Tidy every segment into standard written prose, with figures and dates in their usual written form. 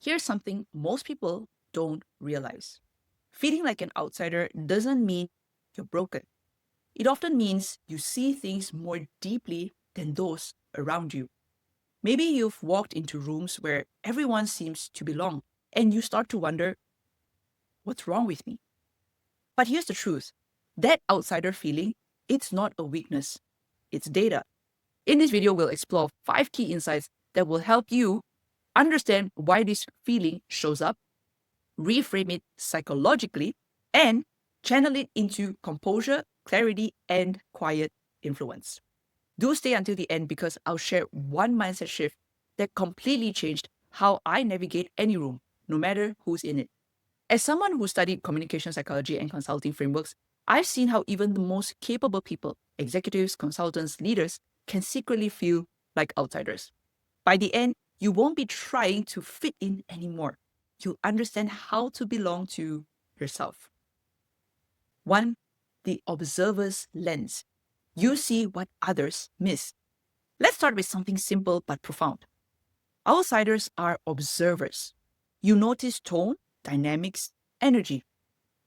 Here's something most people don't realize. Feeling like an outsider doesn't mean you're broken. It often means you see things more deeply than those around you. Maybe you've walked into rooms where everyone seems to belong, and you start to wonder, what's wrong with me? But here's the truth. That outsider feeling, it's not a weakness. It's data. In this video, we'll explore 5 key insights that will help you understand why this feeling shows up, reframe it psychologically, and channel it into composure, clarity, and quiet influence. Do stay until the end because I'll share one mindset shift that completely changed how I navigate any room, no matter who's in it. As someone who studied communication psychology and consulting frameworks, I've seen how even the most capable people, executives, consultants, leaders, can secretly feel like outsiders. By the end, you won't be trying to fit in anymore. You'll understand how to belong to yourself. 1. The observer's lens. You see what others miss. Let's start with something simple but profound. Outsiders are observers. You notice tone, dynamics, energy,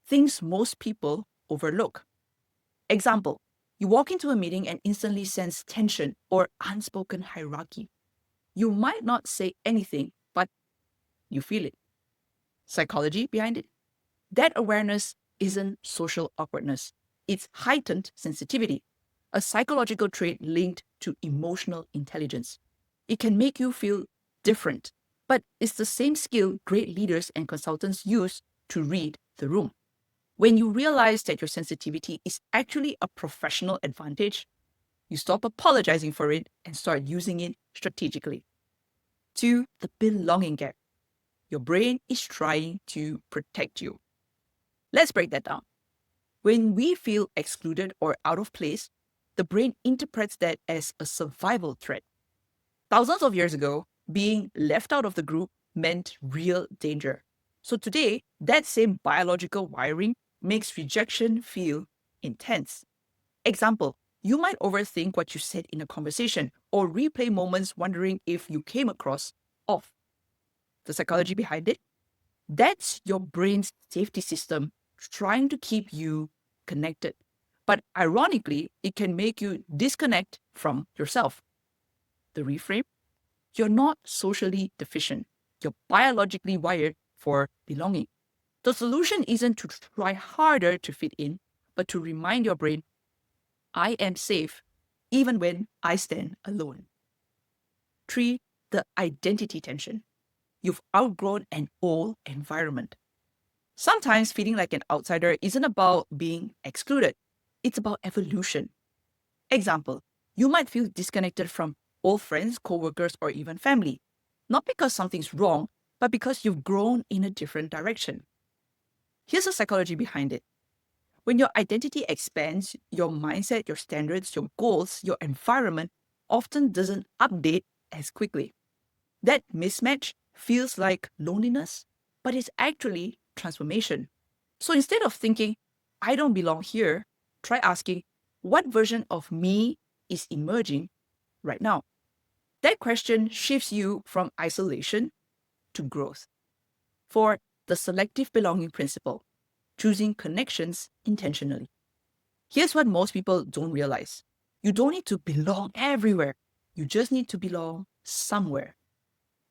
things most people overlook. Example, you walk into a meeting and instantly sense tension or unspoken hierarchy. You might not say anything, but you feel it. Psychology behind it? That awareness isn't social awkwardness, it's heightened sensitivity, a psychological trait linked to emotional intelligence. It can make you feel different, but it's the same skill great leaders and consultants use to read the room. When you realize that your sensitivity is actually a professional advantage, you stop apologizing for it and start using it strategically. 2. The belonging gap. Your brain is trying to protect you. Let's break that down. When we feel excluded or out of place, the brain interprets that as a survival threat. Thousands of years ago, being left out of the group meant real danger. So today, that same biological wiring makes rejection feel intense. Example, you might overthink what you said in a conversation or replay moments wondering if you came across off. The psychology behind it? That's your brain's safety system trying to keep you connected. But ironically, it can make you disconnect from yourself. The reframe? You're not socially deficient. You're biologically wired for belonging. The solution isn't to try harder to fit in, but to remind your brain, I am safe even when I stand alone. 3. The identity tension. You've outgrown an old environment. Sometimes feeling like an outsider isn't about being excluded, it's about evolution. Example, you might feel disconnected from old friends, coworkers, or even family, not because something's wrong, but because you've grown in a different direction. Here's the psychology behind it. When your identity expands, your mindset, your standards, your goals, your environment often doesn't update as quickly. That mismatch feels like loneliness, but it's actually transformation. So instead of thinking, I don't belong here, try asking, what version of me is emerging right now? That question shifts you from isolation to growth. 4. The selective belonging principle, choosing connections intentionally. Here's what most people don't realize. You don't need to belong everywhere. You just need to belong somewhere.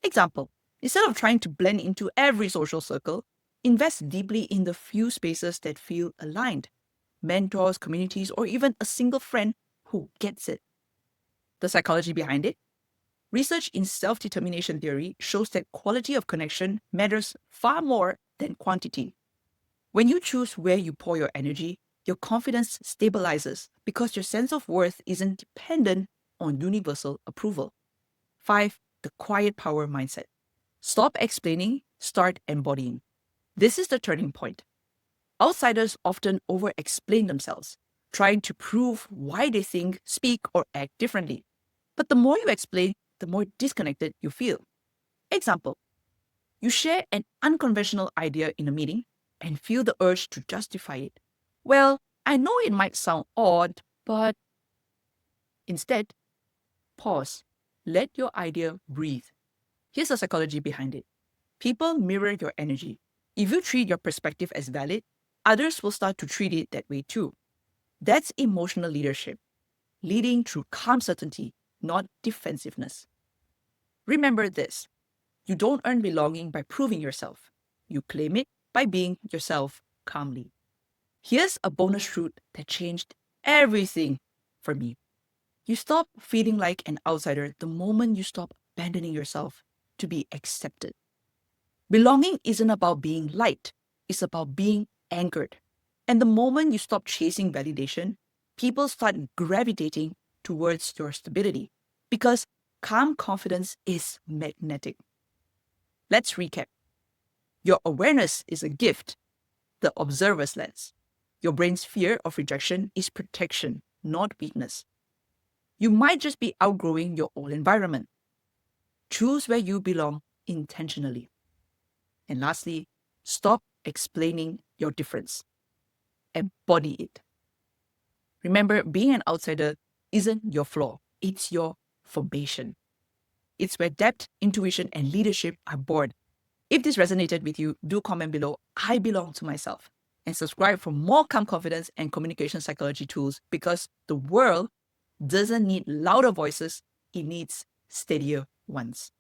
Example, instead of trying to blend into every social circle, invest deeply in the few spaces that feel aligned. Mentors, communities, or even a single friend who gets it. The psychology behind it? Research in self-determination theory shows that quality of connection matters far more than quantity. When you choose where you pour your energy, your confidence stabilizes because your sense of worth isn't dependent on universal approval. 5. The quiet power mindset. Stop explaining, start embodying. This is the turning point. Outsiders often over-explain themselves, trying to prove why they think, speak, or act differently. But the more you explain, the more disconnected you feel. Example, you share an unconventional idea in a meeting and feel the urge to justify it. Well, I know it might sound odd, but instead, pause. Let your idea breathe. Here's the psychology behind it. People mirror your energy. If you treat your perspective as valid, others will start to treat it that way too. That's emotional leadership, leading through calm certainty, not defensiveness. Remember this: you don't earn belonging by proving yourself, you claim it by being yourself calmly. Here's a bonus truth that changed everything for me. You stop feeling like an outsider the moment you stop abandoning yourself to be accepted. Belonging isn't about being liked, it's about being anchored. And the moment you stop chasing validation, people start gravitating towards your stability because calm confidence is magnetic. Let's recap. Your awareness is a gift, the observer's lens. Your brain's fear of rejection is protection, not weakness. You might just be outgrowing your old environment. Choose where you belong intentionally. And lastly, stop explaining your difference. Embody it. Remember, being an outsider isn't your flaw, it's your formation. It's where depth, intuition, and leadership are born. If this resonated with you, do comment below, I belong to myself. And subscribe for more calm confidence and communication psychology tools because the world doesn't need louder voices, it needs steadier ones.